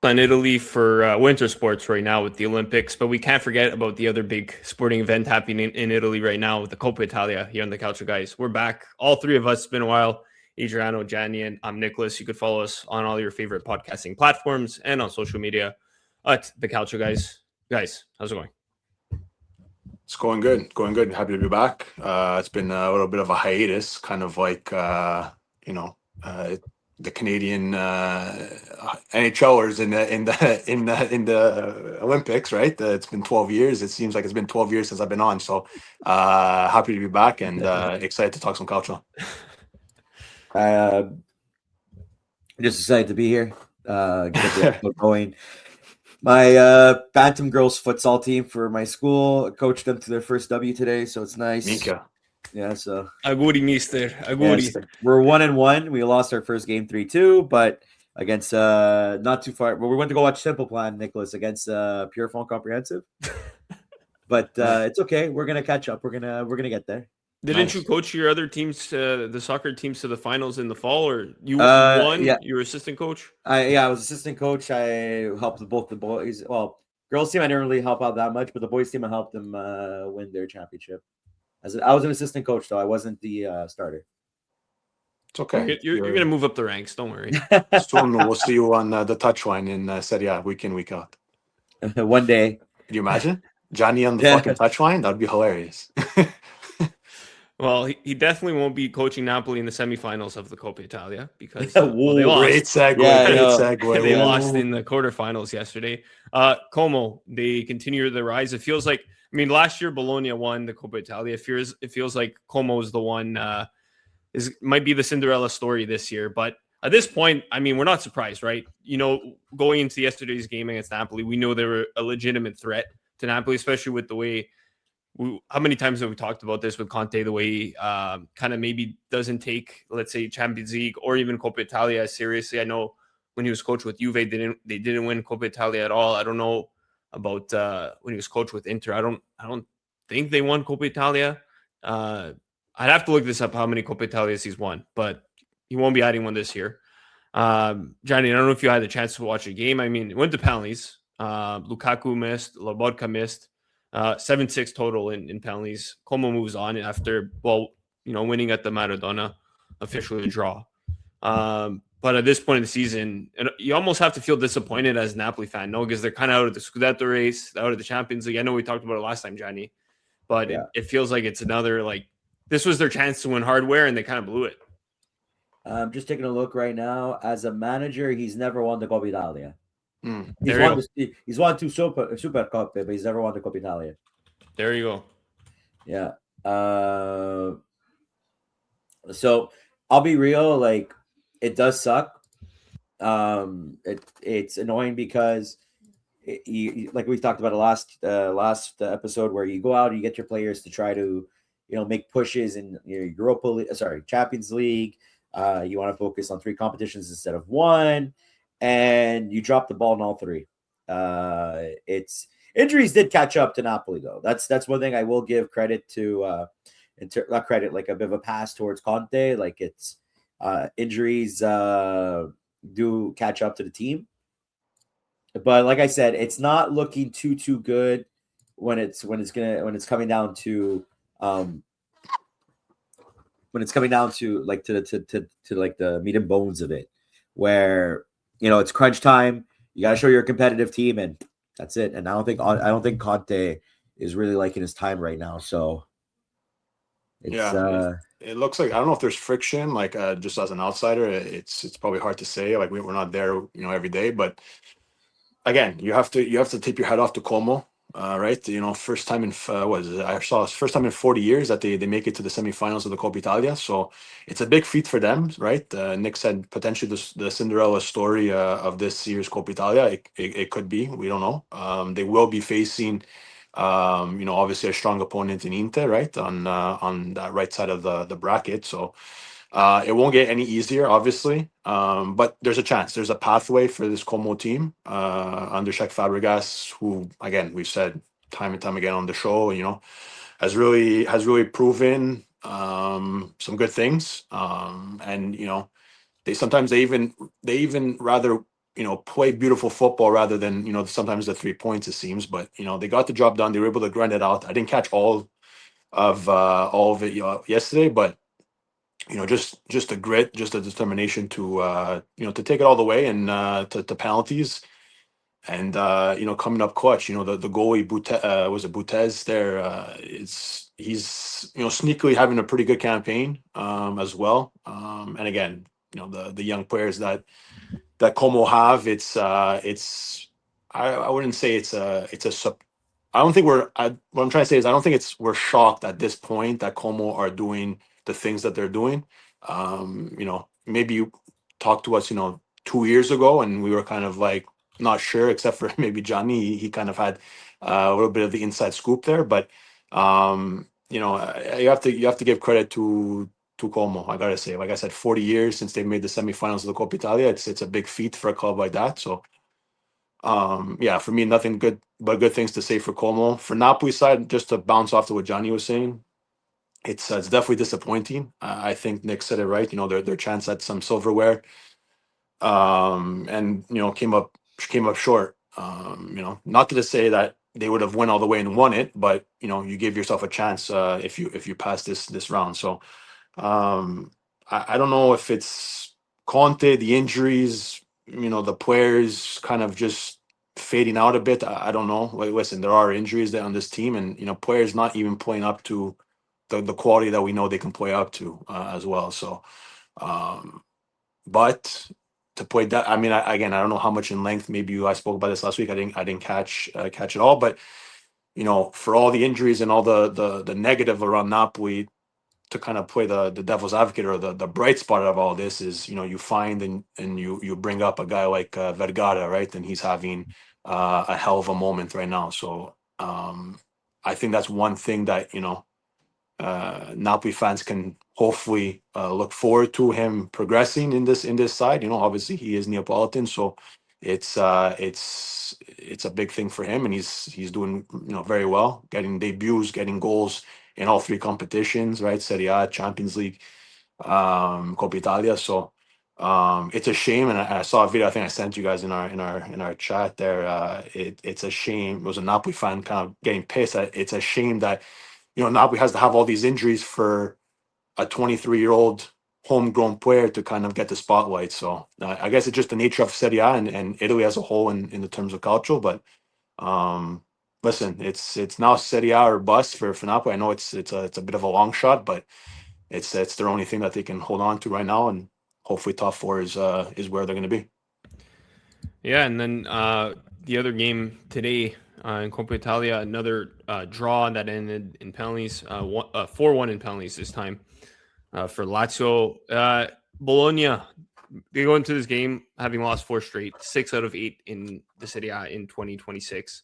on Italy for winter sports right now with the Olympics, but we can't forget about the other big sporting event happening in Italy right now with the Coppa Italia here on the Calcio guys. We're back. All three of us. It's been a while. Adriano, Gianni, and I'm Nicholas. You could follow us on all your favorite podcasting platforms and on social media at the Calcio guys. Guys, how's it going? It's going good. Going good. Happy to be back. It's been a little bit of a hiatus, kind of like the Canadian NHLers in the Olympics, right? It's been 12 years. It seems like it's been 12 years since I've been on. So happy to be back and excited to talk some culture. Just excited to be here. Get the episode going. My Bantam girls futsal team for my school coached them to their first W today, so it's nice. Mika. Yeah, so Aguri, mister. Aguri. Yes, we're 1-1. We lost our first game 3-2, but against not too far. But we went to go watch Simple Plan, Nicholas, against Pure Phone Comprehensive. But it's okay. We're gonna catch up. We're gonna get there. Didn't you coach your other teams, the soccer teams, to the finals in the fall, or you won? Yeah. You were assistant coach. I was assistant coach. I helped both the boys. Well, girls team I didn't really help out that much, but the boys team I helped them win their championship. I was an assistant coach, though. I wasn't the starter. It's okay. You're going to move up the ranks. Don't worry. Soon we'll see you on the touchline in Serie A week in, week out. One day. Can you imagine? Johnny on the fucking touchline? That would be hilarious. Well, he definitely won't be coaching Napoli in the semifinals of the Coppa Italia because they lost. Great segue. They lost in the quarterfinals yesterday. Como, they continue their rise. It feels like, last year Bologna won the Coppa Italia. It feels like Como is the one, might be the Cinderella story this year. But at this point, we're not surprised, right? Going into yesterday's game against Napoli, we know they were a legitimate threat to Napoli, especially with the way. How many times have we talked about this with Conte, the way he kind of maybe doesn't take, let's say, Champions League or even Coppa Italia as seriously? I know when he was coach with Juve, they didn't win Coppa Italia at all. I don't know about when he was coach with Inter. I don't think they won Coppa Italia. I'd have to look this up, how many Coppa Italias he's won, but he won't be adding one this year. Johnny, I don't know if you had the chance to watch a game. It went to penalties. Lukaku missed, Lobotka missed. 7-6 total in penalties. Como moves on after, winning at the Maradona, officially a draw. But at this point in the season, you almost have to feel disappointed as a Napoli fan, no? Because they're kind of out of the Scudetto race, out of the Champions League. I know we talked about it last time, Johnny, but it feels like it's another, this was their chance to win hardware, and they kind of blew it. I'm just taking a look right now. As a manager, he's never won the Coppa Italia. He's won 2 Super Coppe, but he's never won the Coppa Italia. There you go. Yeah. So I'll be real. It does suck. It's annoying because like we talked about last episode, where you go out and you get your players to try to make pushes in your Champions League. You want to focus on 3 competitions instead of 1. And you drop the ball in all 3. It's injuries did catch up to Napoli, though. That's one thing I will give credit to. Not credit, like a bit of a pass towards Conte. It's injuries do catch up to the team. But like I said, it's not looking too good when it's coming down to the meat and bones of it, where it's crunch time. You got to show you're a competitive team, and that's it. And I don't think Conte is really liking his time right now. So it looks like, I don't know if there's friction. Just as an outsider, it's probably hard to say. We're not there, every day. But again, you have to tip your hat off to Como. Right, first time in I saw it's first time in 40 years that they make it to the semifinals of the Coppa Italia. So it's a big feat for them, right? Nick said potentially the Cinderella story of this year's Coppa Italia. It could be. We don't know. They will be facing, obviously a strong opponent in Inter, right, on that right side of the bracket. So it won't get any easier, obviously, but there's a chance. There's a pathway for this Como team under Sheikh Fabregas, who, again, we've said time and time again on the show, has really proven some good things, and they even rather play beautiful football rather than, sometimes the 3 points, it seems. But, they got the job done. They were able to grind it out. I didn't catch all of it yesterday, but, just a grit, just a determination to take it all the way and to penalties. And coming up clutch, the goalie was it Butez there? He's sneakily having a pretty good campaign as well. And again, the young players that Como have, I wouldn't say I don't think what I'm trying to say is I don't think we're shocked at this point that Como are doing the things that they're doing. Maybe you talked to us, 2 years ago, and we were kind of like not sure, except for maybe Johnny. He kind of had a little bit of the inside scoop there, but you have to give credit to Como. I gotta say, like I said, 40 years since they made the semifinals of the Coppa Italia. It's a big feat for a club like that. So yeah, for me, nothing good but good things to say for Como. For Napoli side, just to bounce off to what Johnny was saying, it's definitely disappointing. I think Nick said it right. Their chance at some silverware, and came up short. Not to say that they would have went all the way and won it, but you give yourself a chance if you pass this round. So I don't know if it's Conte, the injuries, the players kind of just fading out a bit. I don't know. Like, listen, there are injuries there on this team, and players not even playing up to the quality that we know they can play up to as well. So, but to play that, I mean, again, I don't know how much in length. Maybe I spoke about this last week. I didn't catch it all, but for all the injuries and all the negative around Napoli, to kind of play the devil's advocate, or the bright spot of all this is, you find and you bring up a guy like Vergara, right? And he's having a hell of a moment right now. So I think that's one thing that Napoli fans can hopefully look forward to him progressing in this side. Obviously he is Neapolitan, so it's a big thing for him, and he's doing very well, getting debuts, getting goals in all three competitions, right? Serie A, Champions League, Coppa Italia. So it's a shame, and I saw a video. I think I sent you guys in our chat there. It's a shame. It was a Napoli fan kind of getting pissed. It's a shame that Napoli has to have all these injuries for a 23-year-old homegrown player to kind of get the spotlight. So I guess it's just the nature of Serie A and Italy as a whole in the terms of Calcio. But listen, it's now Serie A or bust for Napoli. I know it's a bit of a long shot, but it's their only thing that they can hold on to right now, and hopefully top four is where they're going to be. Yeah, and then the other game today in Coppa Italia, another draw that ended in penalties, 4-1 in penalties this time for Lazio. Bologna, they go into this game having lost 4 straight, 6 out of 8 in the Serie A in 2026.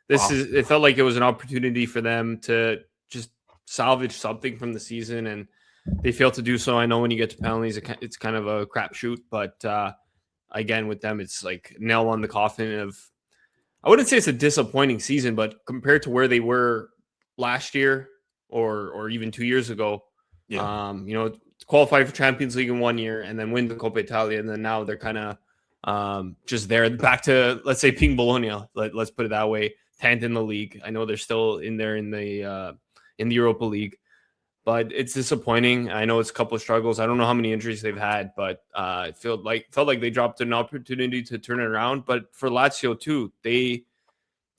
It felt like it was an opportunity for them to just salvage something from the season, and they failed to do so. I know when you get to penalties, it's kind of a crapshoot, but again, with them, it's like nail on the coffin of, I wouldn't say it's a disappointing season, but compared to where they were last year or even 2 years ago, qualify for Champions League in 1 year and then win the Coppa Italia, and then now they're kind of just there, back to, let's say, Ping Bologna. Let's put it that way, 10th in the league. I know they're still in there in the Europa League, but it's disappointing. I know it's a couple of struggles. I don't know how many injuries they've had, but it felt like they dropped an opportunity to turn it around. But for Lazio too, they've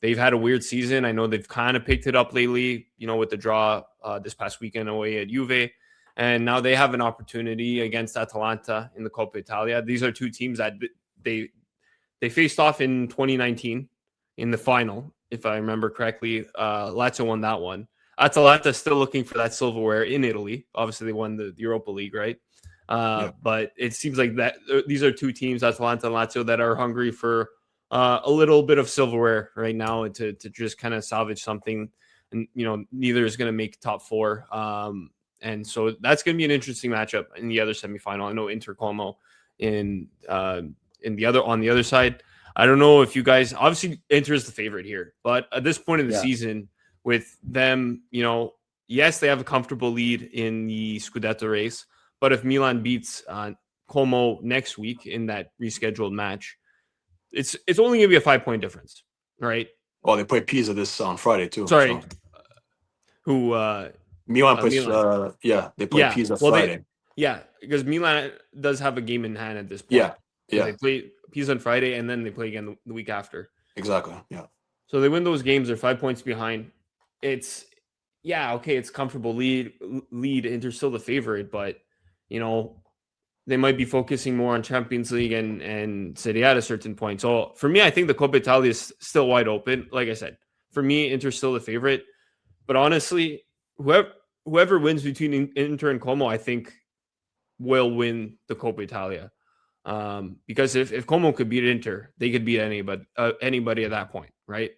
had a weird season. I know they've kind of picked it up lately, with the draw this past weekend away at Juve, and now they have an opportunity against Atalanta in the Coppa Italia. These are two teams that they faced off in 2019 in the final, if I remember correctly. Lazio won that one. Atalanta still looking for that silverware in Italy. Obviously, they won the Europa League, right? But it seems like that these are two teams, Atalanta and Lazio, that are hungry for a little bit of silverware right now to just kind of salvage something. And neither is going to make top 4. And so that's going to be an interesting matchup in the other semifinal. I know Inter Como on the other side. I don't know if you guys, obviously Inter is the favorite here, but at this point in the season, with them, yes, they have a comfortable lead in the Scudetto race, but if Milan beats Como next week in that rescheduled match, it's only going to be a 5-point difference, right? Well, they play Pisa this on Friday too. Sorry, So. who Milan plays. Milan. They play Pisa Well, Friday. because Milan does have a game in hand at this point. Yeah, So they play Pisa on Friday, and then they play again the week after. Exactly. Yeah. So they win those games. They're 5 points behind. It's it's comfortable lead. Inter's still the favorite, but they might be focusing more on Champions League and Serie A at a certain point. So for me, I think the Coppa Italia is still wide open. Like I said, for me, Inter's still the favorite. But honestly, whoever wins between Inter and Como, I think will win the Coppa Italia. Because if Como could beat Inter, they could beat anybody at that point, right?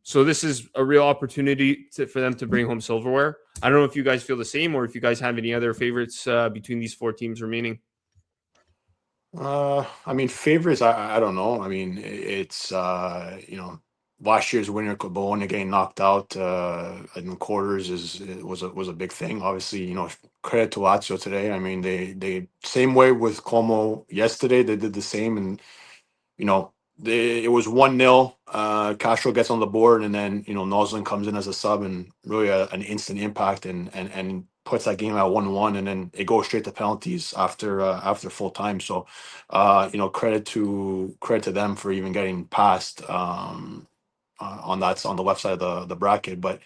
So this is a real opportunity for them to bring home silverware. I don't know if you guys feel the same, or if you guys have any other favorites between these 4 teams remaining. I mean, favorites. I don't know. I mean, it's last year's winner, Bologna, getting knocked out in the quarters was a big thing. Obviously, credit to Lazio today. I mean, they same way with Como yesterday. They did the same, and it was 1-0. Castro gets on the board, and then Noslin comes in as a sub, and really an instant impact, and puts that game at 1-1, and then it goes straight to penalties after full time. So, credit to them for even getting past on the left side of the bracket. But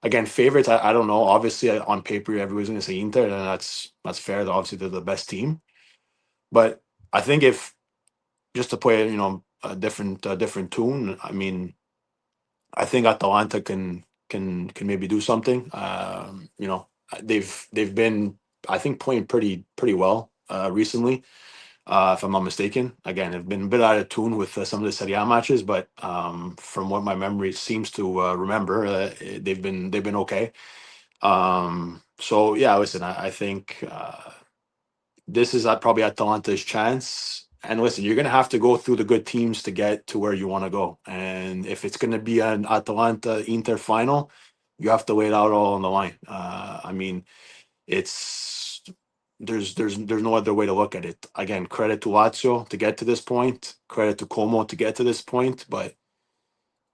again, favorites, I don't know. Obviously, on paper, everybody's going to say Inter, and that's fair. Obviously, they're the best team. But I think if just to play, a different tune. I mean, I think Atalanta can maybe do something. They've been, I think, playing pretty well recently. If I'm not mistaken, again, they've been a bit out of tune with some of the Serie A matches, but from what my memory seems to remember, they've been okay. So yeah, listen, I think this is probably Atalanta's chance. And listen, you're going to have to go through the good teams to get to where you want to go. And if it's going to be an Atalanta-Inter final, you have to lay it out all on the line. I mean, there's no other way to look at it. Again, credit to Lazio to get to this point. Credit to Como to get to this point. But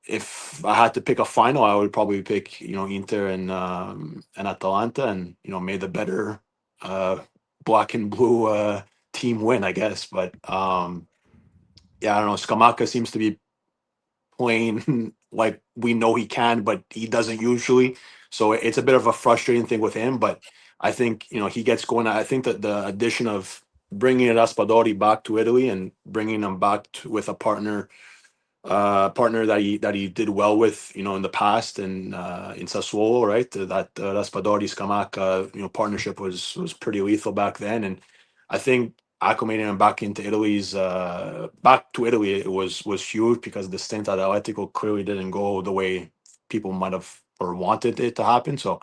if I had to pick a final, I would probably pick Inter and Atalanta, and may the better black and blue team win, I guess. But I don't know. Scamacca seems to be playing like we know he can, but he doesn't usually. So it's a bit of a frustrating thing with him. But I think he gets going. I think that the addition of bringing Raspadori back to Italy and bringing him back with a partner that he did well with in the past and in Sassuolo, right? That Raspadori Scamacca partnership was pretty lethal back then, and I think acclimating him back to Italy it was huge, because the stint at Atletico clearly didn't go the way people might have or wanted it to happen. So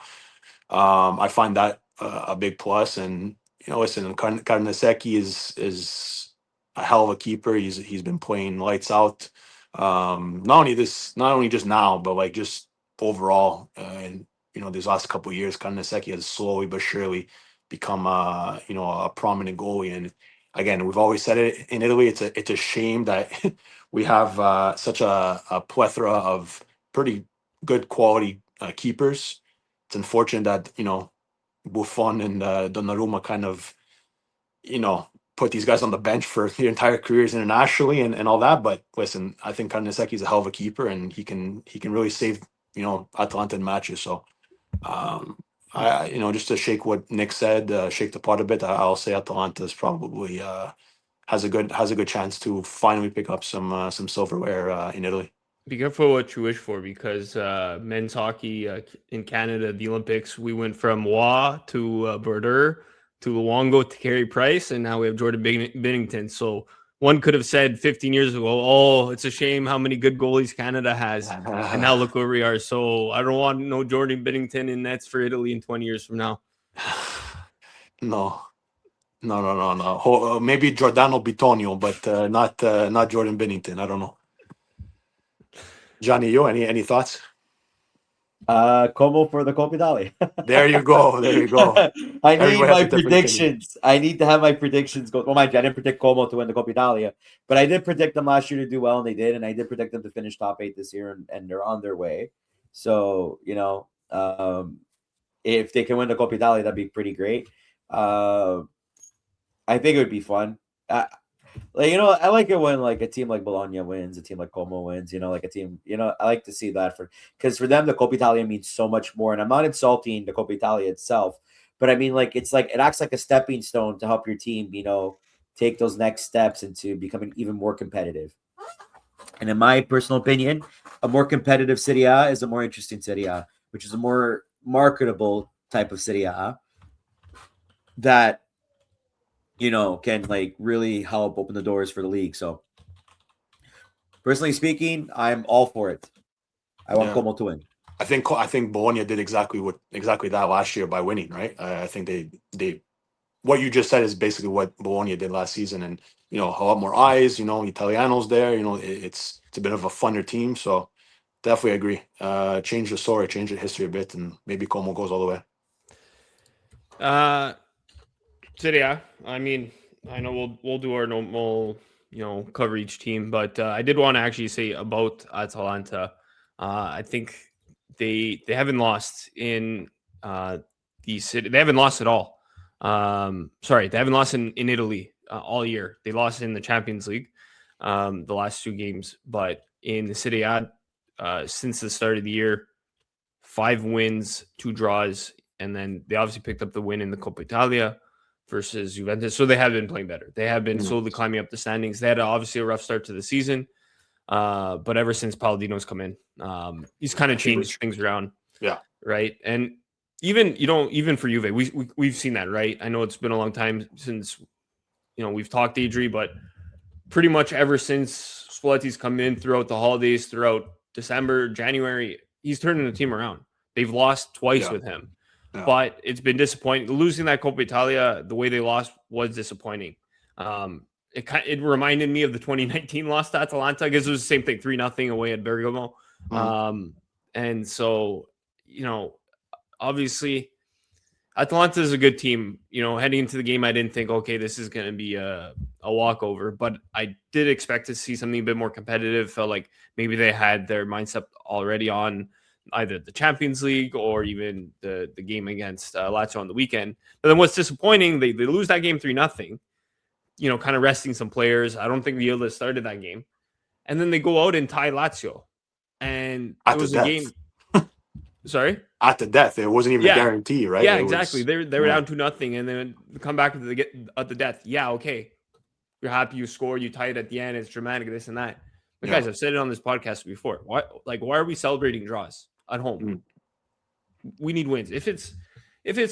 I find that a big plus. And listen, Carnesecchi is a hell of a keeper. He's been playing lights out. Not only just now, but like just overall. And these last couple of years, Carnesecchi has slowly but surely become a prominent goalie. And again, we've always said it in Italy. It's a shame that we have such a plethora of pretty good quality keepers. It's unfortunate that Buffon and Donnarumma kind of put these guys on the bench for their entire careers internationally and all that. But listen, I think Carnesecchi is a hell of a keeper, and he can really save Atalanta in matches. So just to shake what Nick said, shake the pot a bit, I'll say Atalanta is probably has a good chance to finally pick up some silverware in Italy. Be careful what you wish for, because men's hockey in Canada, the Olympics, we went from Waugh to Berder to Luongo to Carey Price, and now we have Jordan Binnington. So one could have said 15 years ago, oh, it's a shame how many good goalies Canada has. And now look where we are. So I don't want no Jordan Binnington in nets for Italy in 20 years from now. No. Maybe Giordano Bitonio, but not Jordan Binnington. I don't know. Johnny, you any thoughts? Como for the Coppa Italia. There you go. There you go. I need Everybody has my a different opinion. predictions. I need to have my predictions go. Well, mind you, I didn't predict Como to win the Coppa Italia, but I did predict them last year to do well, and they did. And I did predict them to finish top 8 this year, and they're on their way. So, if they can win the Coppa Italia, that'd be pretty great. I think it would be fun. I like it when like a team like Bologna wins, a team like Como wins, like a team, I like to see that because for them, the Coppa Italia means so much more. And I'm not insulting the Coppa Italia itself, but I mean, like, it's like, it acts like a stepping stone to help your team, take those next steps into becoming even more competitive. And in my personal opinion, a more competitive Serie A is a more interesting Serie A, which is a more marketable type of Serie A that can like really help open the doors for the league. So personally speaking, I'm all for it. I want Como to win. I think Bologna did exactly that last year by winning, right? I think they what you just said is basically what Bologna did last season, and a lot more eyes, Italianos there, it's a bit of a funner team, so definitely agree. Change the story, change the history a bit, and maybe Como goes all the way. Serie A. I mean, I know we'll do our normal, cover each team, but I did want to actually say about Atalanta. I think they haven't lost in the city. They haven't lost at all. Sorry, they haven't lost in Italy all year. They lost in the Champions League the last 2 games, but in the Serie A since the start of the year, 5 wins, 2 draws, and then they obviously picked up the win in the Coppa Italia versus Juventus. So they have been playing better. They have been slowly climbing up the standings. They had obviously a rough start to the season, but ever since Palladino's come in, he's kind of changed things around. Yeah. Right. And even for Juve, we've seen that, right? I know it's been a long time since, we've talked Adri, but pretty much ever since Spalletti's come in throughout the holidays, throughout December, January, he's turning the team around. They've lost twice with him. Yeah. But it's been disappointing. Losing that Coppa Italia, the way they lost was disappointing. It reminded me of the 2019 loss to Atalanta because it was the same thing, 3-0 away at Bergamo. And so, obviously, Atalanta is a good team. Heading into the game, I didn't think, okay, this is going to be a walkover, but I did expect to see something a bit more competitive. Felt like maybe they had their mindset already on either the Champions League or even the game against Lazio on the weekend. But then what's disappointing, they lose that game 3-0, kind of resting some players. I don't think Viola started that game. And then they go out and tie Lazio. And it was a game. Sorry? At the death. It wasn't even a guarantee, right? Yeah, exactly. They were down 2-0 and then come back at the death. Yeah, okay. You're happy you score, you tie it at the end, it's dramatic, this and that. But guys, I've said it on this podcast before. Why are we celebrating draws at home? We need wins. If it's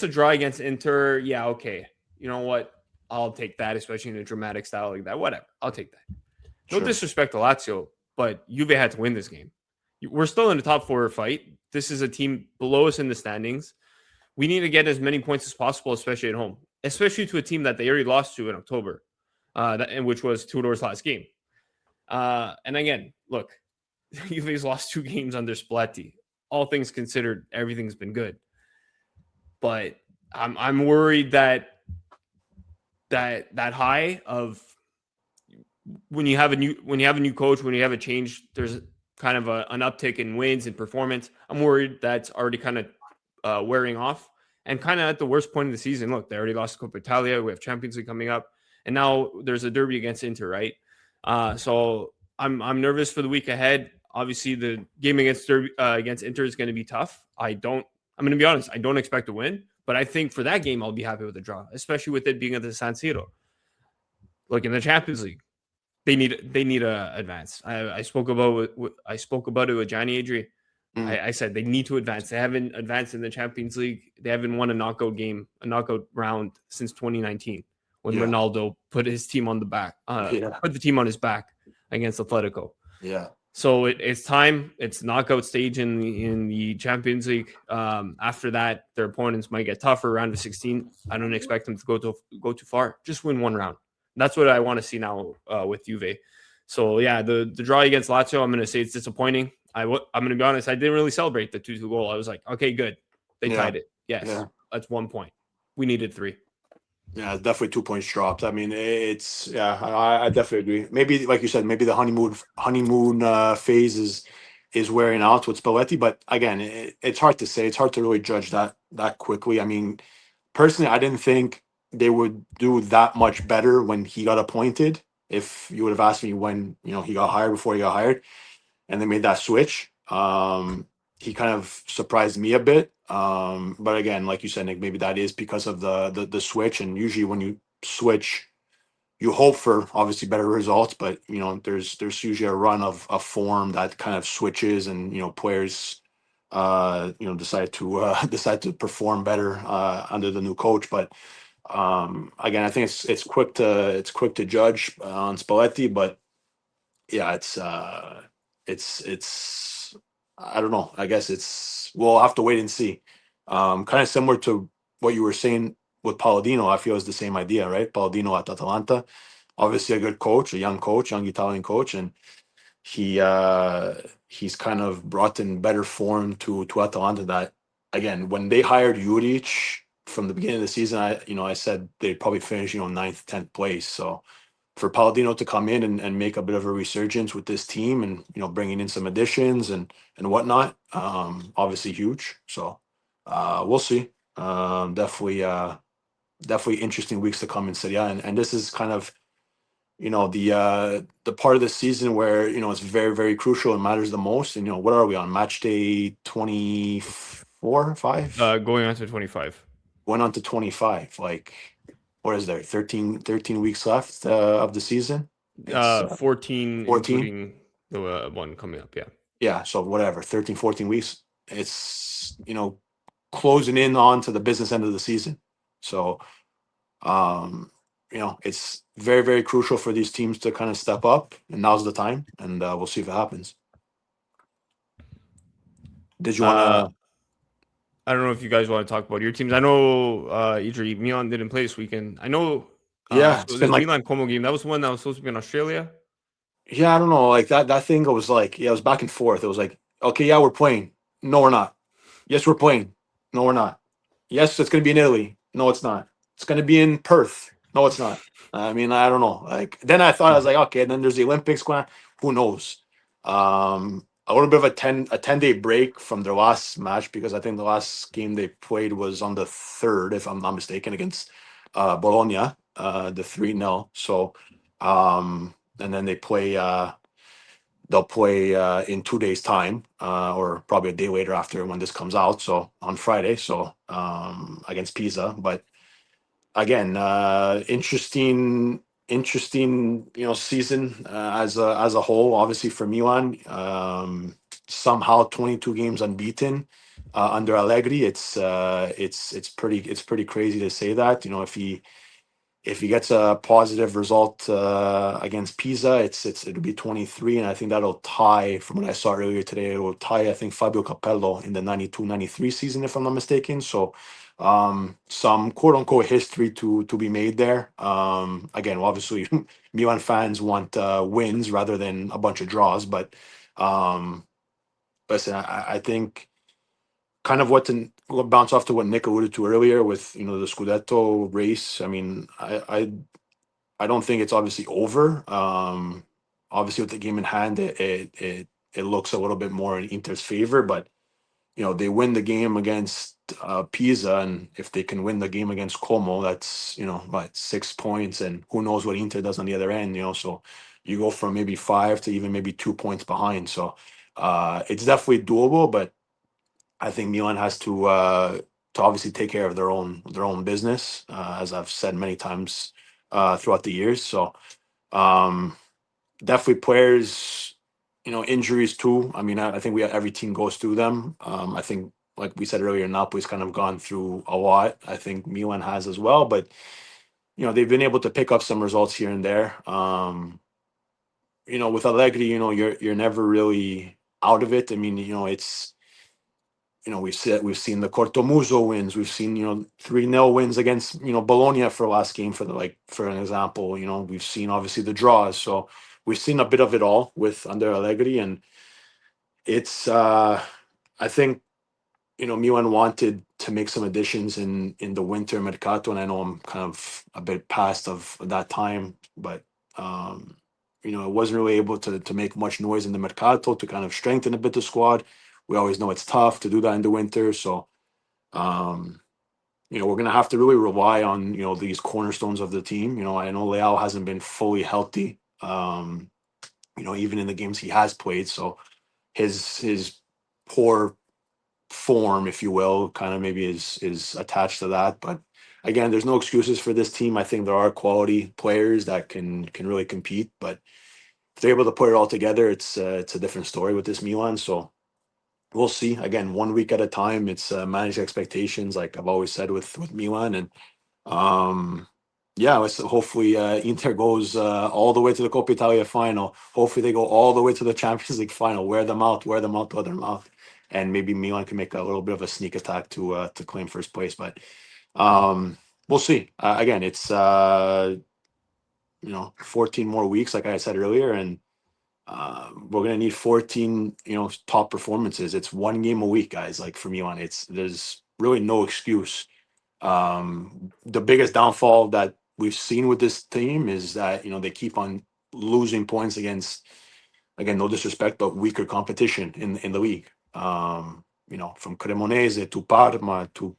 a draw against Inter, yeah, okay. You know what? I'll take that, especially in a dramatic style like that. Whatever. I'll take that. No disrespect to Lazio, but Juve had to win this game. We're still in the top 4 fight. This is a team below us in the standings. We need to get as many points as possible, especially at home, especially to a team that they already lost to in October, which was Tudor's last game. And again, look, Juve's lost 2 games under Spalletti. All things considered, everything's been good. But I'm worried that high of when you have a new coach, when you have a change, there's kind of an uptick in wins and performance. I'm worried that's already kind of wearing off and kind of at the worst point of the season. Look, they already lost Coppa Italia. We have Champions League coming up, and now there's a derby against Inter, right? So I'm nervous for the week ahead. Obviously, the game against Inter is going to be tough. I'm going to be honest. I don't expect to win, but I think for that game, I'll be happy with the draw, especially with it being at the San Siro. Look, in the Champions League, they need a advance. I spoke about it with Johnny Adri. I said they need to advance. They haven't advanced in the Champions League. They haven't won a knockout round since 2019 when Ronaldo put his team on the back, put the team on his back against Atletico. Yeah. So it's time. It's knockout stage in the Champions League. After that, their opponents might get tougher. Round of 16. I don't expect them to go too far. Just win one round. That's what I want to see now with Juve. So yeah, the draw against Lazio, I'm going to say it's disappointing. I'm going to be honest. I didn't really celebrate the 2-2 goal. I was like, okay, good. They Yeah. tied it. Yes. Yeah. That's 1 point. We needed 3. Yeah, definitely 2 points dropped. I mean, I definitely agree. Maybe, like you said, maybe the honeymoon phase is wearing out with Spalletti. But again, it's hard to say. It's hard to really judge that quickly. I mean, personally, I didn't think they would do that much better when he got appointed. If you would have asked me when he got hired, before he got hired, and they made that switch, he kind of surprised me a bit. But again, like you said, Nick, maybe that is because of the switch. And usually when you switch, you hope for obviously better results. But there's usually a run of form that kind of switches, and players decide to decide to perform better under the new coach. But again, I think it's quick to judge on Spalletti, but yeah, it's I don't know. I guess we'll have to wait and see. Kind of similar to what you were saying with Palladino. I feel is the same idea, right? Palladino at Atalanta, obviously a good coach, a young Italian coach, and he's kind of brought in better form to Atalanta. That again, when they hired Juric from the beginning of the season, I said they'd probably finish ninth, 10th place. So for Palladino to come in and make a bit of a resurgence with this team, and bringing in some additions and whatnot, obviously huge. So we'll see. Definitely interesting weeks to come in Serie A, and this is kind of the part of the season where it's very, very crucial and matters the most. And what are we on, match day 24, 5? Going on to 25. Went on to 25. Like, what is there? 13 weeks left of the season. 14, 14, including the one coming up. Yeah. So whatever, 13, 14 weeks. It's closing in on to the business end of the season. So it's very, very crucial for these teams to kind of step up, and now's the time, and we'll see if it happens. Did you want to? I don't know if you guys want to talk about your teams. I know, Idri, Milan didn't play this weekend. I know. Yeah, so this Milan Como game, that was one that was supposed to be in Australia. Yeah, I don't know. Like that thing was like, it was back and forth. It was like, okay, yeah, we're playing. No, we're not. Yes, we're playing. No, we're not. Yes, it's going to be in Italy. No, it's not. It's going to be in Perth. No, it's not. I mean, I don't know. Like then I thought, I was like, okay, then there's the Olympics going on. Who knows? A little bit of a 10-day break from their last match, because I think the last game they played was on the 3rd, if I'm not mistaken, against Bologna, the 3-0. So and then they'll play in 2 days time, or probably a day later after when this comes out, so on Friday, so against Pisa. But again, interesting season as a whole, obviously for Milan. Somehow 22 games unbeaten under Allegri. It's pretty crazy to say that. If he gets a positive result against Pisa, it'll be 23, and I think that'll tie, from what I saw earlier today, it will tie, I think, Fabio Capello in the 92-93 season, if I'm not mistaken. So some quote unquote history to be made there. Again, obviously Milan fans want wins rather than a bunch of draws, but listen, I think kind of we'll bounce off to what Nick alluded to earlier with the Scudetto race. I mean, I don't think it's obviously over. Obviously, with the game in hand, it looks a little bit more in Inter's favor, but they win the game against Pisa, and if they can win the game against Como, that's about 6 points, and who knows what Inter does on the other end. So you go from maybe 5 to even maybe 2 points behind. So it's definitely doable, but I think Milan has to obviously take care of their own business, as I've said many times throughout the years. So definitely players, injuries too. I mean, I think every team goes through them. I think, like we said earlier, Napoli's kind of gone through a lot. I think Milan has as well, but they've been able to pick up some results here and there. With Allegri, you're never really out of it. I mean, it's we've seen the Cortomuso wins. We've seen 3-0 wins against Bologna for last game, for an example. We've seen obviously the draws. So we've seen a bit of it all with under Allegri, and it's I think Milan wanted to make some additions in the winter mercato, and I know I'm kind of a bit past of that time, but it wasn't really able to make much noise in the mercato to kind of strengthen a bit the squad. We always know it's tough to do that in the winter, so we're gonna have to really rely on these cornerstones of the team. I know Leao hasn't been fully healthy, even in the games he has played, so his poor form, if you will, kind of maybe is attached to that. But again, there's no excuses for this team. I think there are quality players that can really compete, but if they're able to put it all together, it's a different story with this Milan. So we'll see. Again, 1 week at a time. It's manage expectations, like I've always said with Milan, and let's hopefully Inter goes all the way to the Coppa Italia final. Hopefully they go all the way to the Champions League final. Wear them out, wear them out, and maybe Milan can make a little bit of a sneak attack to claim first place. But we'll see. Again, it's 14 more weeks, like I said earlier, and we're gonna need 14 top performances. It's one game a week, guys. Like for Milan, there's really no excuse. The biggest downfall that we've seen with this team is that they keep on losing points against, again, no disrespect, but weaker competition in the league. From Cremonese to Parma to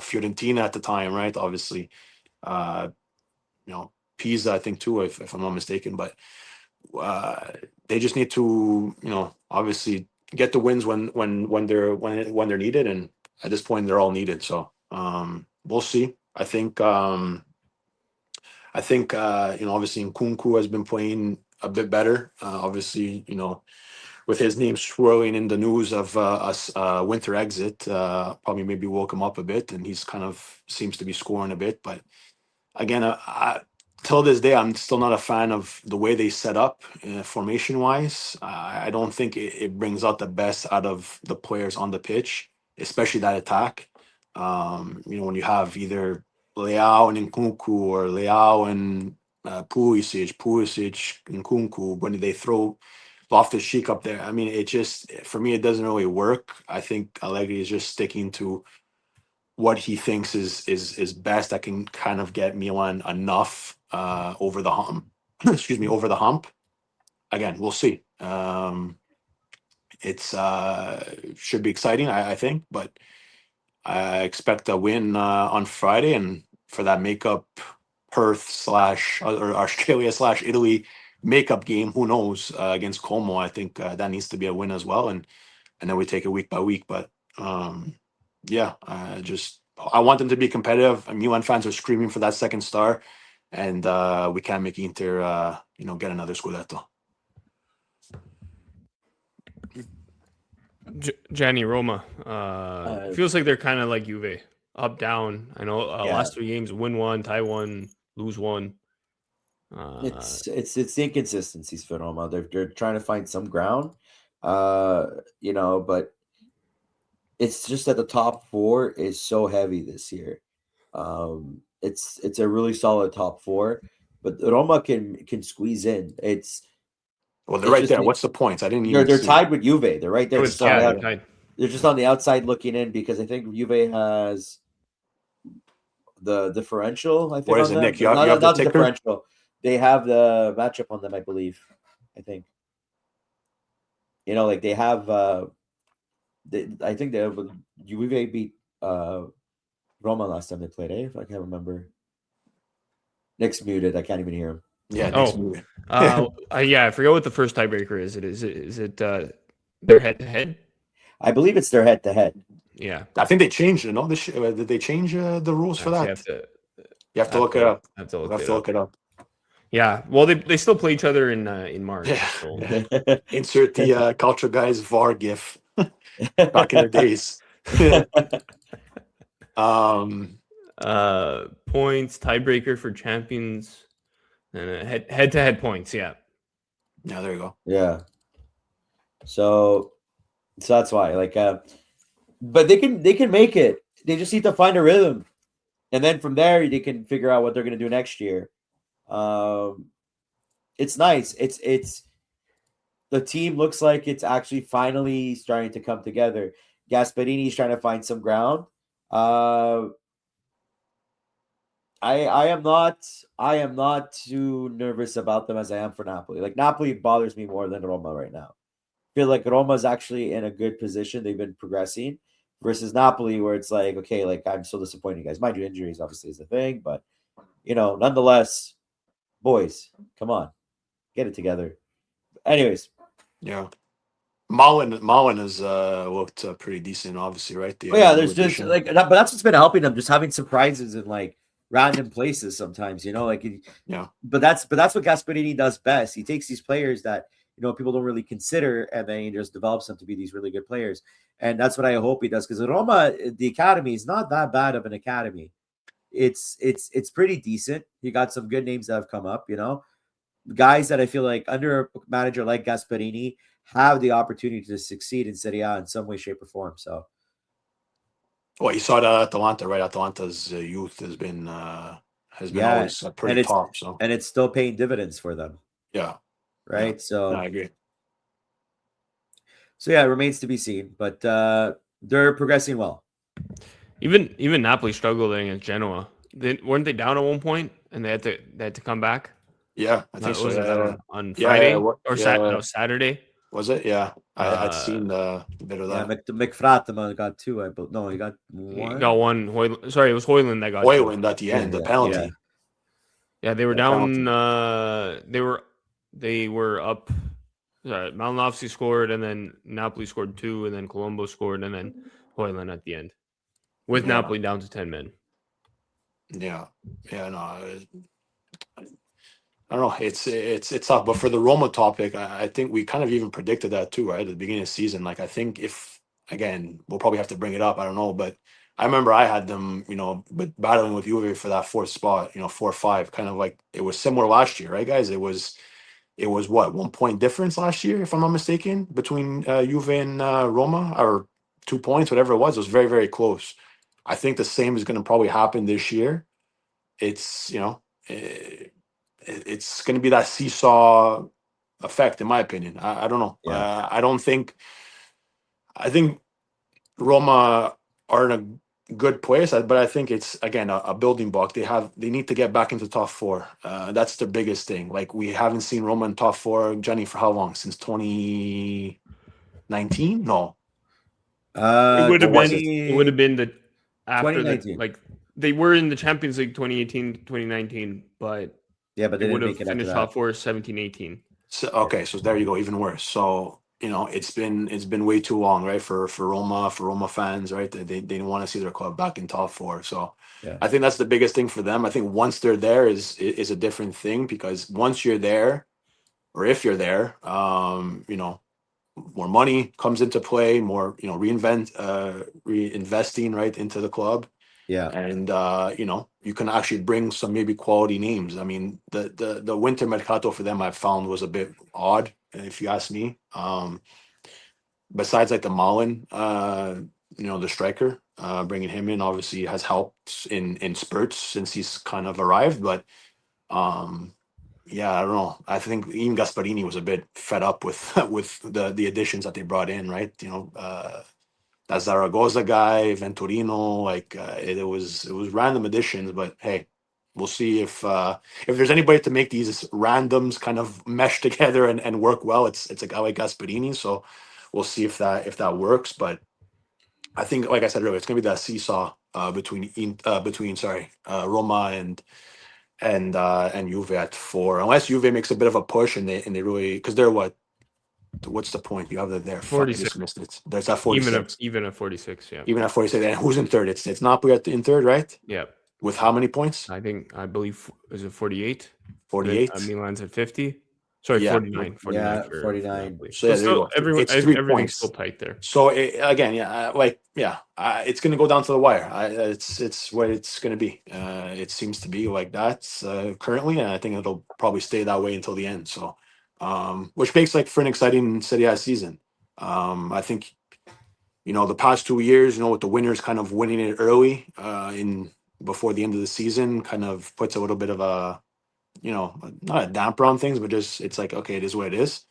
Fiorentina at the time, right? Obviously, Pisa, I think too, if I'm not mistaken. But they just need to, obviously get the wins when they're needed, and at this point they're all needed. So we'll see. I think obviously Nkunku has been playing a bit better. Obviously, with his name swirling in the news of us winter exit, probably maybe woke him up a bit, and he's kind of seems to be scoring a bit. But again, till this day, I'm still not a fan of the way they set up formation wise. I don't think it brings out the best out of the players on the pitch, especially that attack. When you have either Leao and Nkunku or Leao and Pulisic, Nkunku, when they throw Loftus-Cheek up there, I mean, it just, for me, it doesn't really work. I think Allegri is just sticking to what he thinks is best that can kind of get Milan enough over the hump. Excuse me, over the hump. Again, we'll see. It's should be exciting, I think, but I expect a win on Friday, and for that makeup Perth slash or Australia slash Italy makeup game, who knows, against Como. I think that needs to be a win as well, and then we take it week by week. But I want them to be competitive. Milan fans are screaming for that second star, and we can't make Inter get another Scudetto. Gianni, Roma. Feels like they're kind of like Juve, up down. I know last 3 games, win 1, tie 1, lose 1. It's the inconsistencies for Roma. They're trying to find some ground, but it's just that the top 4 is so heavy this year. It's a really solid top 4, but Roma can squeeze in. They're right there. What's the points? I didn't even. They're tied with Juve. They're right there. Tied. They're just on the outside looking in because I think Juve has the differential. I think. Where is it, Nick? You have the ticker? Differential. They have the matchup on them, I believe. I think. Like they have. I think Juve beat Roma last time they played. If I can't remember. Nick's muted. I can't even hear him. Yeah. Nick's muted. I forget what the first tiebreaker is. Is it their head to head? I believe it's their head to head. Yeah, I think they changed it. No, did they change the rules for that? You have to look it up. Have to look it up. Yeah, well, they still play each other in March. Yeah. So. Insert the Culture Guys VAR gif back in their days. Points tiebreaker for champions and head to head points. Yeah, there you go. Yeah. So that's why, but they can make it. They just need to find a rhythm, and then from there they can figure out what they're going to do next year. It's nice. It's the team looks like it's actually finally starting to come together. Gasperini's trying to find some ground. I am not too nervous about them as I am for Napoli. Like Napoli bothers me more than Roma right now. I feel like Roma's actually in a good position. They've been progressing versus Napoli, where it's like, okay, like I'm so disappointed, you guys. Mind you, injuries obviously is the thing, but nonetheless, boys, come on, get it together. Anyways, Yeah. Mullen has looked pretty decent, obviously, right? The yeah, new there's just addition. like, but that's what's been helping them, just having surprises in like random places sometimes, like, Yeah. But that's what Gasperini does best. He takes these players that people don't really consider, and then he just develops them to be these really good players. And that's what I hope he does, because Roma, the academy is not that bad of an academy. It's pretty decent. You got some good names that have come up, guys that I feel like under a manager like Gasperini have the opportunity to succeed in Serie A in some way, shape, or form. So, well, you saw that at Atalanta, right? Atalanta's youth has been always pretty and top. So it's still paying dividends for them. Yeah. Right. Yeah. So No, I agree. So yeah, it remains to be seen, but they're progressing well. Even Napoli struggled against Genoa. Weren't they down at one point and they had to come back? Yeah, I think so. Wasn't Yeah, that on yeah, Friday yeah, or yeah. Saturday? Was it? Yeah, I'd Uh, seen a bit of Yeah, that. McFratama got two. No, he got He one. got one. Sorry, it was Hoyland that got two. Hoyland at the Yeah, end, the yeah, penalty. Yeah, they were The down. penalty. They were up. Malinowski scored, and then Napoli scored two, and then Colombo scored, and then Hoyland at the end, with Yeah. Napoli down to 10 men. Yeah, yeah, no, I don't know. It's tough, but for the Roma topic, I think we kind of even predicted that too, right? At the beginning of the season. Like, I think if again, we'll probably have to bring it up. I don't know, but I remember I had them, but battling with Juve for that fourth spot, 4-5, kind of like it was similar last year, right, guys? It was what, 1 point difference last year, if I'm not mistaken, between Juve and Roma, or 2 points, whatever it was. It was very, very close. I think the same is going to probably happen this year. It's it's going to be that seesaw effect, in my opinion. I don't know. Yeah. I don't think. I think Roma are in a good place, but I think it's again a building block. They need to get back into top four. That's the biggest thing. Like, we haven't seen Roma in top four, Jenny, for how long? Since 2019? No. It would have What was been. it? It would have been the after the 2019. they were in the Champions League 2018 2019, but Yeah, but they they would didn't have make it after finished that. top four 17-18. So, okay, so there you go, even worse. So it's been way too long, right, for Roma fans, right? They didn't want to see their club back in top four. So Yeah. I think that's the biggest thing for them. I think once they're there is a different thing, because once you're there, or if you're there, more money comes into play, more reinvesting right into the club. Yeah. And you can actually bring some maybe quality names. I mean, the winter mercato for them, I found, was a bit odd, if you ask me. Besides, like, the Mullen, the striker, bringing him in obviously has helped in spurts since he's kind of arrived. But yeah, I don't know. I think even Gasparini was a bit fed up with with the additions that they brought in, right? That Zaragoza guy, Venturino, like, it was random additions, but hey, we'll see if there's anybody to make these randoms kind of mesh together and work well. It's a guy like Gasparini, so we'll see if that works. But I think, like I said earlier, it's gonna be that seesaw between Roma and Juve at four, unless Juve makes a bit of a push and they really, because they're what's the point? You have that there. Fuck, I 46. just missed it. There's that 46. Even at 46, yeah. Even at 46. And who's in third? It's Napoli in third, right? Yeah. With how many points? I believe, is it 48? 48. Milan's at 50. Sorry, Yeah. 49. 49 Yeah, for 49. Napoli. So yeah, there you go. It's 3 everything's points. still tight there. So again, it's going to go down to the wire. It's what it's going to be. It seems to be like that currently, and I think it'll probably stay that way until the end. So, which makes, like, for an exciting Serie A season. I think, the past 2 years, with the winners kind of winning it early, before the end of the season, kind of puts a little bit of a, not a damper on things, but just, it's like, okay, it is what it is.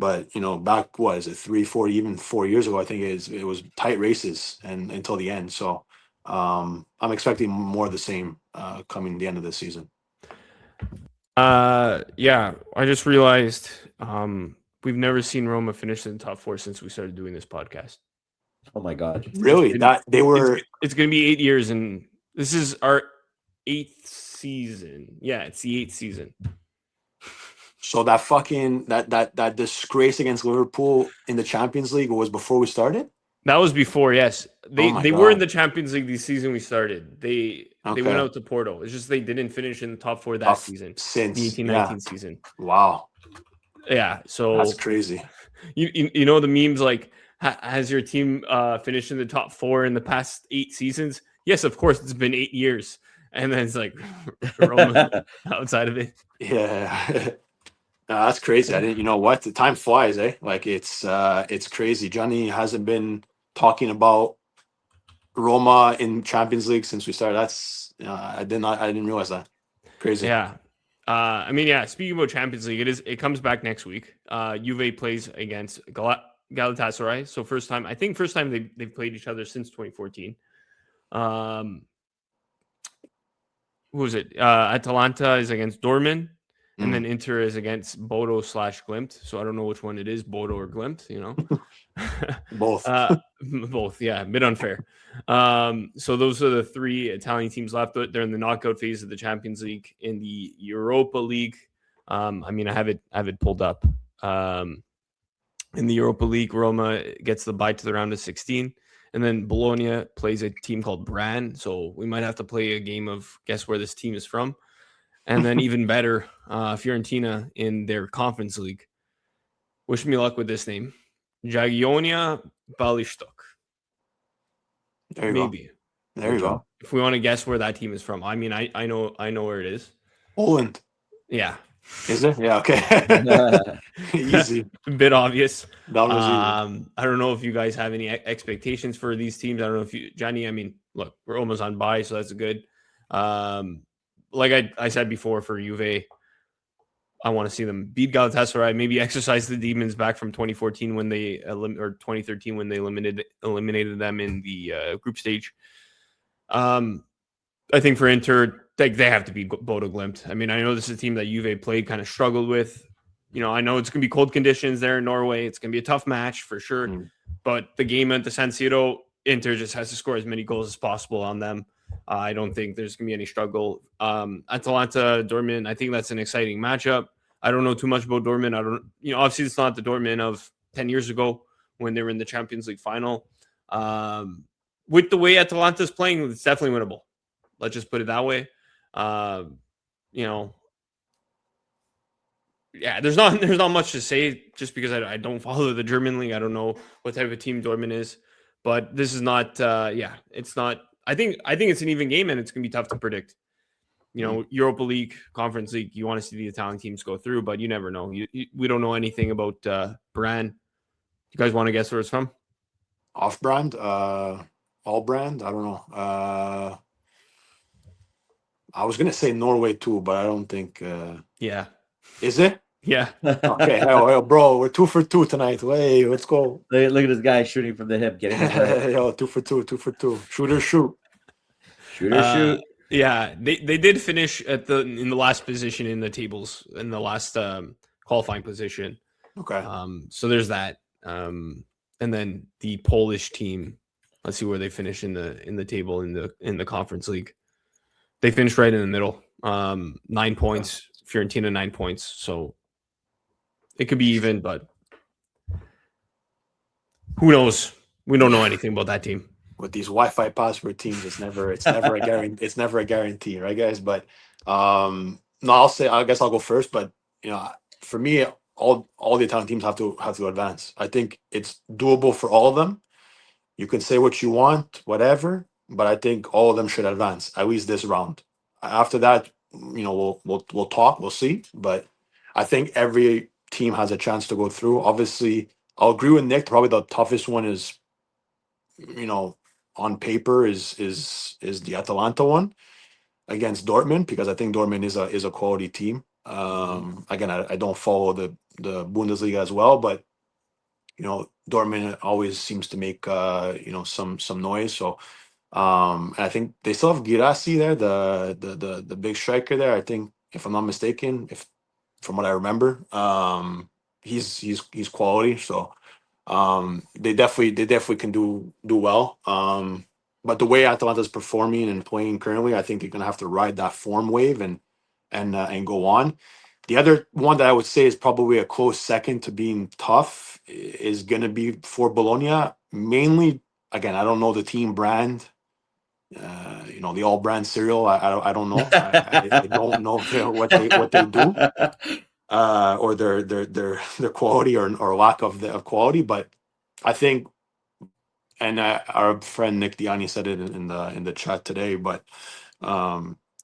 But back what is it 3, 4, even 4 years ago? I think it was tight races and until the end. So I'm expecting more of the same coming the end of the season. Yeah, I just realized we've never seen Roma finish in the top 4 since we started doing this podcast. Oh my God! Really? That they were. It's going to be 8 years, and this is our 8th season. Yeah, it's the 8th season. So that fucking that disgrace against Liverpool in the Champions League was before we started. That was before, yes. They my were in God. the Champions League the season we started. They went Okay. out to Porto. It's just they didn't finish in the top 4 that season. Since The 18-19 season. Wow, Yeah, so that's crazy. You know the memes like, has your team finished in the top 4 in the past 8 seasons? Yes, of course. It's been 8 years, and then it's like Roma outside of it. Yeah. No, that's crazy. I didn't. You know what? The time flies, eh? Like it's crazy. Johnny hasn't been talking about Roma in Champions League since we started. That's I didn't realize that. Crazy. Yeah. I mean, yeah. Speaking about Champions League, it comes back next week. Juve plays against Galatasaray. So first time they've played each other since 2014. Who was it? Atalanta is against Dortmund. And then Inter is against Bodo/Glimt. So I don't know which one it is, Bodo or Glimt, Both. Both, yeah, a bit unfair. So those are the 3 Italian teams left. They're in the knockout phase of the Champions League. In the Europa League, I mean, I have it pulled up. In the Europa League, Roma gets the bye to the round of 16. And then Bologna plays a team called Bran. So we might have to play a game of guess where this team is from. And then even better, Fiorentina in their Conference League. Wish me luck with this name. Jagiellonia Białystok. There you Maybe. go. There you go. If we want to guess where that team is from. I mean, I know where it is. Poland. Yeah. Is it? Yeah, okay. Easy. A bit obvious. That was easy. I don't know if you guys have any expectations for these teams. I don't know if you, Johnny, I mean, look, we're almost on bye, so that's good. Like I said before, for Juve, I want to see them beat Galatasaray, maybe exercise the demons back from 2014 when they or 2013 when they eliminated them in the group stage. I think for Inter, they have to beat Bodo Glimt. I mean, I know this is a team that Juve played, kind of struggled with. I know it's going to be cold conditions there in Norway. It's going to be a tough match for sure. But the game at the San Siro, Inter just has to score as many goals as possible on them. I don't think there's going to be any struggle. Atalanta, Dortmund, I think that's an exciting matchup. I don't know too much about Dortmund. Obviously it's not the Dortmund of 10 years ago when they were in the Champions League final. With the way Atalanta's playing, it's definitely winnable. Let's just put it that way. Yeah, there's not much to say just because I don't follow the German league. I don't know what type of team Dortmund is, but this is not. It's not. I think it's an even game, and it's gonna be tough to predict. Europa League, Conference League, you want to see the Italian teams go through, but you never know. We don't know anything about Bran. You guys want to guess where it's from? Off-brand, all brand. I don't know. I was gonna say Norway too, but I don't think. Yeah. Is it? Yeah. Okay, hey, bro, we're 2 for 2 tonight. Hey, let's go. Look at this guy shooting from the hip, getting his right. Yo, 2 for 2, 2 for 2. Shooter, shoot. Shooter, shoot. Yeah, they did finish in the last position in the tables, in the last qualifying position. Okay. So there's that. And then the Polish team, let's see where they finish in the table in the Conference League. They finished right in the middle. 9 points. Fiorentina 9 points. So it could be even, but who knows? We don't know anything about that team. With these Wi-Fi password teams, it's never a guarantee. It's never a guarantee, right, guys? But no, I guess I'll go first. But for me, all the Italian teams have to advance. I think it's doable for all of them. You can say what you want, whatever, but I think all of them should advance at least this round. After that, we'll talk, we'll see. But I think every team has a chance to go through. Obviously, I'll agree with Nick. Probably the toughest one is, on paper is the Atalanta one against Dortmund, because I think Dortmund is a quality team. Again, I don't follow the Bundesliga as well. But Dortmund always seems to make some noise. So and I think they still have Girassi there, the big striker there. I think, if I'm not mistaken, if from what I remember, he's quality. So they definitely can do well. But the way Atalanta's performing and playing currently, I think they're gonna have to ride that form wave and go on. The other one that I would say is probably a close second to being tough is going to be for Bologna. Mainly, again, I don't know the team brand, the all brand cereal. I don't know. I don't know what they do, or their quality or lack of quality. But I think, and our friend Nick Diani said it in the chat today, but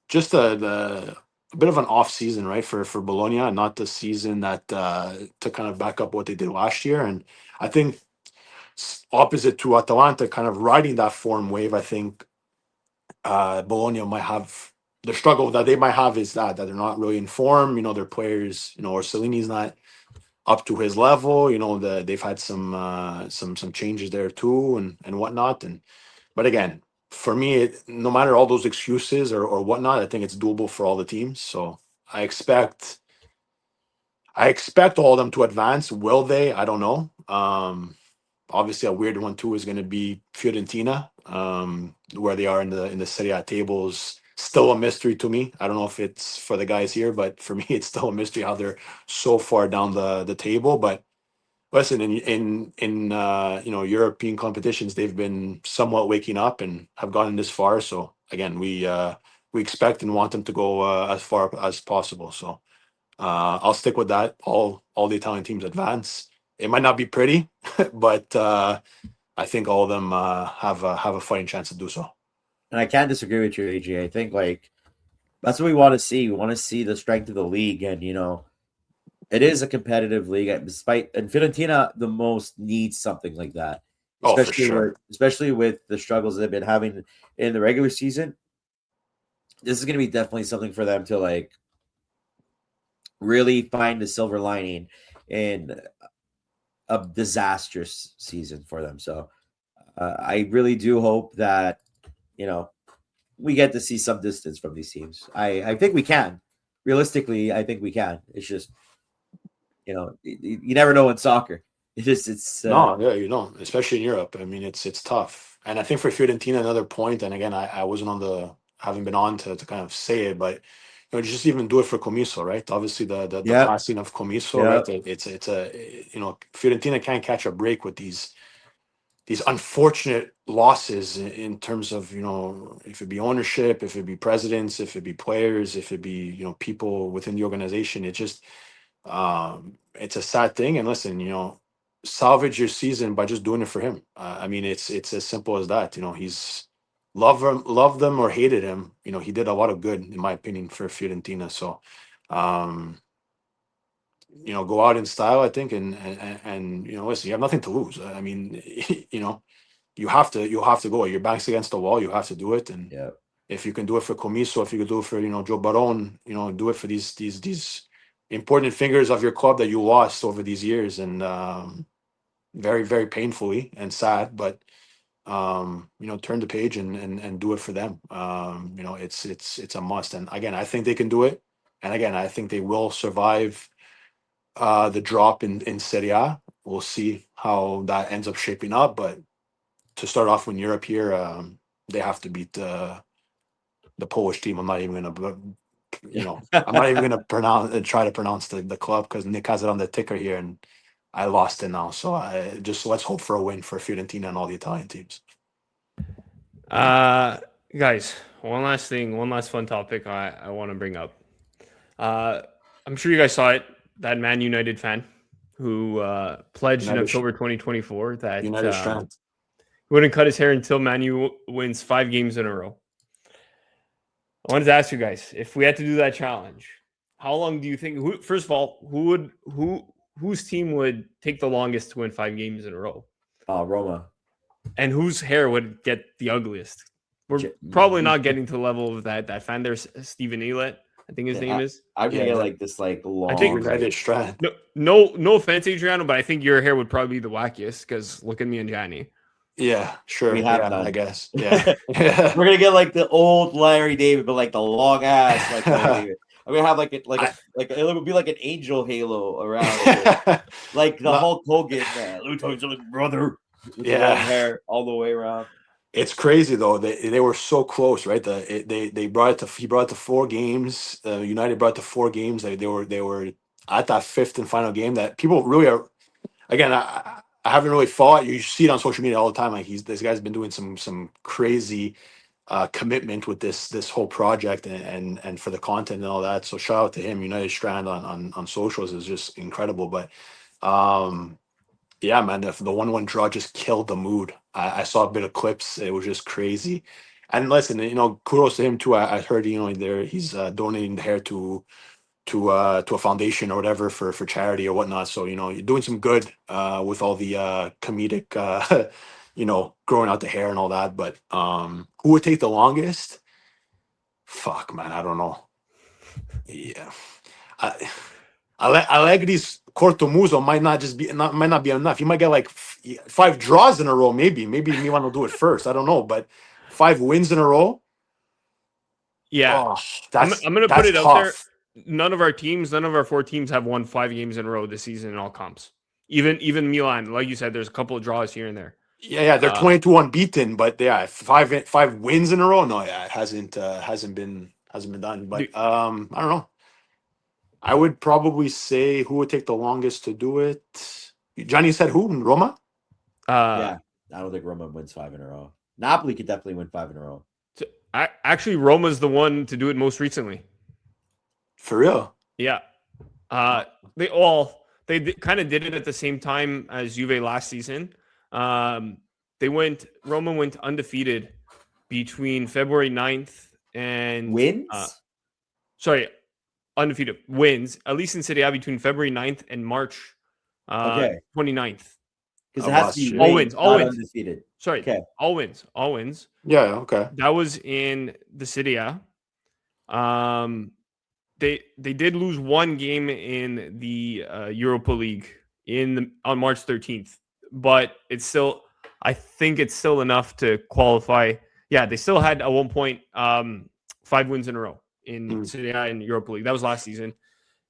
just a bit of an off season, right, for Bologna, not the season that to kind of back up what they did last year. And I think opposite to Atalanta, kind of riding that form wave, I think Bologna might have the struggle that they might have is that they're not really in form. Their players, Orsolini's not up to his level. They've had some changes there too and whatnot. But again, for me, no matter all those excuses or whatnot, I think it's doable for all the teams. So I expect all of them to advance. Will they? I don't know. Obviously, a weird one too is going to be Fiorentina, where they are in the Serie A tables. Still a mystery to me. I don't know if it's for the guys here, but for me, it's still a mystery how they're so far down the table. But listen, in European competitions, they've been somewhat waking up and have gotten this far. So again, we expect and want them to go as far as possible. So I'll stick with that. All the Italian teams advance. It might not be pretty, but I think all of them have a fighting chance to do so. And I can't disagree with you, AJ. I think that's what we want to see. We want to see the strength of the league, and it is a competitive league. And Fiorentina the most needs something like that, For sure. Especially with the struggles they've been having in the regular season. This is going to be definitely something for them to really find the silver lining in a disastrous season for them. So I really do hope that we get to see some distance from these teams. I think we can. Realistically, I think we can. It's just you never know in soccer. Especially in Europe. I mean, it's tough. And I think for Fiorentina, another point, and again, I wasn't haven't been on to kind of say it, but just even do it for Comiso, right? Obviously, the passing of Comiso, right? It's Fiorentina can't catch a break with these unfortunate losses in terms of if it be ownership, if it be presidents, if it be players, if it be people within the organization. It just it's a sad thing. And listen, salvage your season by just doing it for him. I mean, it's as simple as that. He's loved them or hated him. He did a lot of good, in my opinion, for Fiorentina. So, go out in style, I think, and listen, you have nothing to lose. I mean, you have to go. Your back's against the wall. You have to do it. And if you can do it for Comiso, if you can do it for Joe Baron, do it for these important figures of your club that you lost over these years, and very, very painfully and sad, but turn the page and do it for them. It's a must. And again, I think they can do it. And again, I think they will survive the drop in Serie A. We'll see how that ends up shaping up. But to start off in Europe here, they have to beat the Polish team. I'm not even gonna, I'm not even gonna try to pronounce the club, because Nick has it on the ticker here, and I lost it now. So let's hope for a win for Fiorentina and all the Italian teams. Guys, one last thing, one last fun topic I want to bring up. I'm sure you guys saw it. That Man United fan who pledged in October 2024 that United wouldn't cut his hair until Man U wins 5 games in a row. I wanted to ask you guys, if we had to do that challenge, how long do you think? First of all, whose team would take the longest to win 5 games in a row? Roma. And whose hair would get the ugliest? We're probably not getting to the level of that fan. There's Stephen Ehlett, I think his name is. I'm gonna Yeah. get like this like long. think- United Strand. No offense, Adriano, but I think your hair would probably be the wackiest because look at me and Johnny. Yeah, sure. We have yeah, none. I guess. Yeah. We're gonna get like the old Larry David, but like the long ass like Larry David. I'm gonna have like it it would be like an angel halo around it. Like the No. Hulk Hogan, Lieutenant brother, with the Yeah. long hair all the way around. It's crazy though. They were so close, right? They brought it to he brought it to 4 games. United brought it to 4 games. They were at that 5th and final game that people really are. Again, I haven't really followed. You see it on social media all the time. Like this guy's been doing some crazy commitment with this whole project and for the content and all that. So shout out to him. United Strand on socials is just incredible. But yeah, man, the 1-1 draw just killed the mood. I saw a bit of clips. It was just crazy. And listen, kudos to him too. I heard he's donating the hair to a foundation or whatever for charity or whatnot. So you're doing some good with all the comedic growing out the hair and all that. But who would take the longest? Fuck, man, I don't know. Yeah, Allegri's corto muso might not be enough. He might get like 5 draws in a row. Maybe Milan will do it first. I don't know, but 5 wins in a row. Yeah, I'm gonna put it out there. None of our 4 teams have won 5 games in a row this season in all comps. Even Milan, like you said, there's a couple of draws here and there. Yeah, they're 22 unbeaten, but yeah, 5 wins in a row. No, yeah, it hasn't been done. But I don't know. I would probably say who would take the longest to do it. Johnny said who? Roma? Yeah, I don't think Roma wins 5 in a row. Napoli could definitely win 5 in a row. Actually, Roma's the one to do it most recently. For real? Yeah. They kind of did it at the same time as Juve last season. Roma went undefeated between February 9th and Wins? Undefeated wins, at least in Serie A, between February 9th and March 29th. Because it has to be all wins. Undefeated. Sorry, okay. All wins. Yeah, okay. That was in the Serie A. They did lose 1 game in the Europa League on March 13th, but I think it's still enough to qualify. Yeah, they still had at one point 5 wins in a row in Serie A and Europa League. That was last season.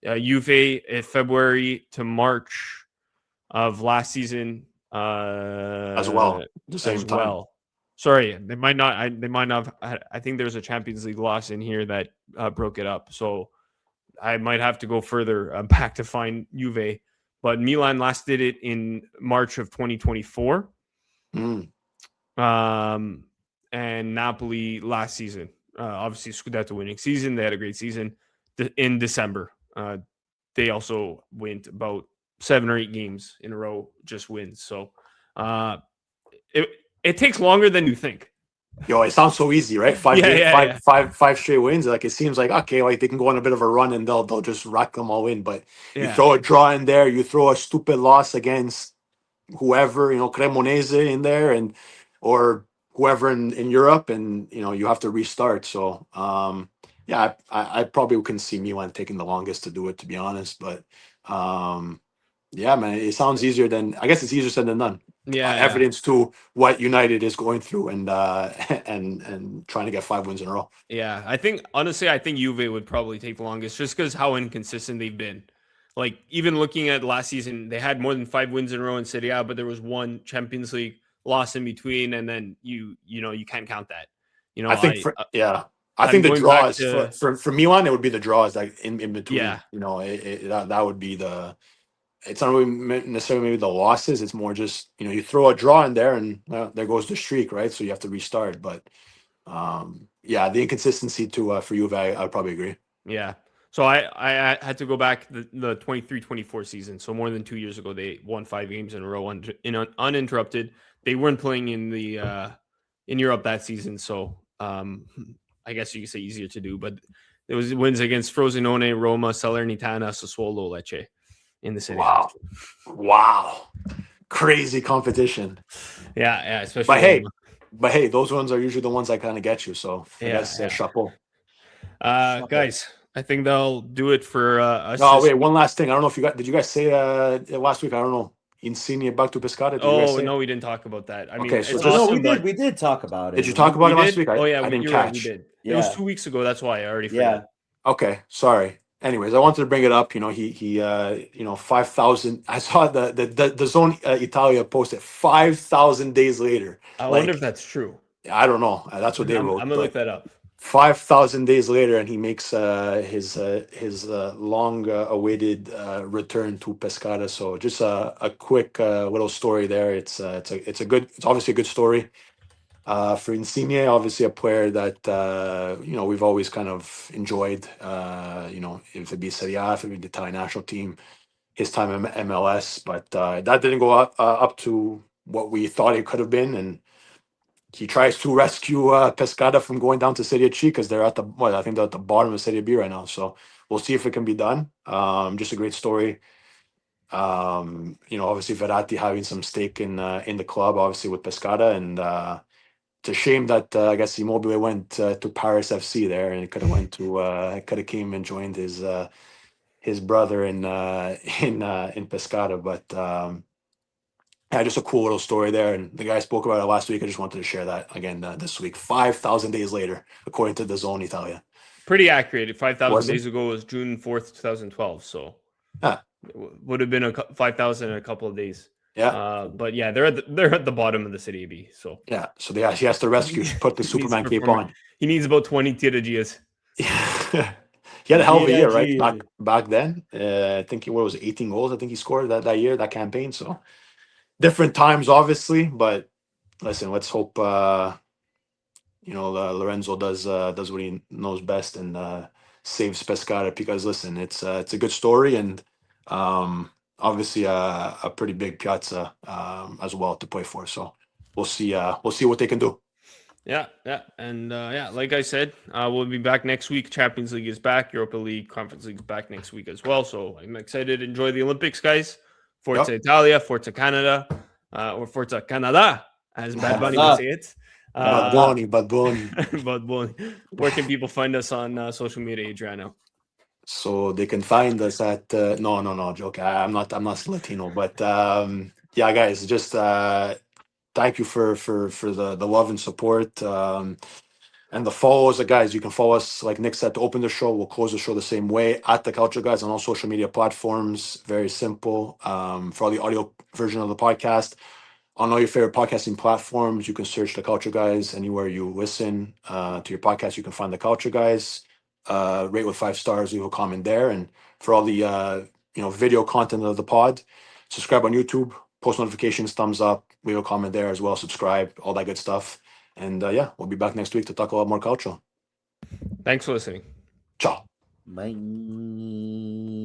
Juve in February to March of last season as well. The same time. Well. Sorry, they might not. I think there's a Champions League loss in here that broke it up. So I might have to go further back to find Juve. But Milan last did it in March of 2024. And Napoli last season. Obviously, Scudetto winning season. They had a great season in December. They also went about 7 or 8 games in a row, just wins. So it takes longer than you think. Yo, it sounds so easy, right? 5 straight wins. Like it seems like okay, like they can go on a bit of a run and they'll just rack them all in. But you throw a draw in there, you throw a stupid loss against whoever, Cremonese in there, or whoever in Europe, and you have to restart. So I probably couldn't see Milan taking the longest to do it, to be honest. But yeah, man, it sounds easier than, I guess it's easier said than done. Evidence to what United is going through and trying to get 5 wins in a row. Yeah, I think Juve would probably take the longest just because how inconsistent they've been. Like even looking at last season, they had more than 5 wins in a row in Serie A, but there was 1 Champions League loss in between, and then you can't count that. I think the draws for Milan, it would be the draws like in between. Yeah, that would be the. It's not really necessarily maybe the losses. It's more just you throw a draw in there and there goes the streak, right? So you have to restart. But the inconsistency for Juve, I would probably agree. Yeah. So I had to go back the 23-24 season. So more than 2 years ago, they won 5 games in a row uninterrupted. They weren't playing in Europe that season, so I guess you could say easier to do. But there was wins against Frosinone, Roma, Salernitana, Sassuolo, Lecce in the city. Wow, crazy competition. Yeah, especially. But hey, those ones are usually the ones that kind of get you. So I guess chapeau. Guys, I think they'll do it for us. Oh, this wait, week. one last thing. I don't know if did you guys say last week? I don't know. Insigne back to Pescara. Did you guys Oh say? no, we didn't talk about that. I mean, Okay, so it's just- No, awesome, but we did talk about it. Did you talk about we it last did. week? Oh yeah, I didn't you're catch. right. We did. It was Yeah. 2 weeks ago. That's why I already Yeah. forgot. Okay, sorry. Anyways, I wanted to bring it up. You know, he 5,000. I saw the Zone Italia posted 5,000 days later. I Like, wonder if that's true. I don't know. That's what they I'm wrote. gonna look that up. 5,000 days later, and he makes his long awaited return to Pescara. So just a quick little story there. It's obviously a good story. For Insigne, obviously a player that we've always kind of enjoyed. If it be Serie A, if it be the Italian national team, his time in MLS, but that didn't go up to what we thought it could have been, and he tries to rescue Pescara from going down to Serie C because they're I think they're at the bottom of Serie B right now. So we'll see if it can be done. Just a great story. Obviously Verratti having some stake in the club, obviously with Pescara, and it's a shame that I guess Immobile went to Paris FC there, and it could have came and joined his brother in Pescara, but. Yeah, just a cool little story there, and the guy spoke about it last week. I just wanted to share that again this week. 5,000 days later, according to the Zone Italia. Pretty accurate. 5,000 Was it? days ago was June 4th, 2012. So Ah. it would have been 5,000 in a couple of days. Yeah, But yeah, they're at the bottom of the Serie B. So yeah. So he has to rescue, put the He needs Superman to cape perform. on. He needs about 20 tiragias. He had a hell of a year, right? Tira-G. Back then, I think what was it, 18 goals? I think he scored that year, that campaign. So different times, obviously, but listen, let's hope Lorenzo does what he knows best and saves Pescara, because listen, it's a good story, and obviously a pretty big piazza as well to play for. So we'll see what they can do. Yeah. And like I said, we'll be back next week. Champions League is back. Europa League, Conference League is back next week as well. So I'm excited. Enjoy the Olympics, guys. Forza Italia, Forza Canada, or Forza Canada, as Bad Bunny would say it. Bad Bunny. Bad Bunny. Where can people find us on social media, Adriano? So they can find us at no joke. I'm not Latino, but yeah, guys, just thank you for the love and support. And the follows, guys, you can follow us, like Nick said, to open the show. We'll close the show the same way, at the Calcio Guys on all social media platforms. Very simple. For all the audio version of the podcast, on all your favorite podcasting platforms, you can search the Calcio Guys. Anywhere you listen to your podcast, you can find the Calcio Guys. Rate with 5 stars, leave a comment there. And for all the video content of the pod, subscribe on YouTube, post notifications, thumbs up, leave a comment there as well, subscribe, all that good stuff. And we'll be back next week to talk a lot more culture. Thanks for listening. Ciao. Bye.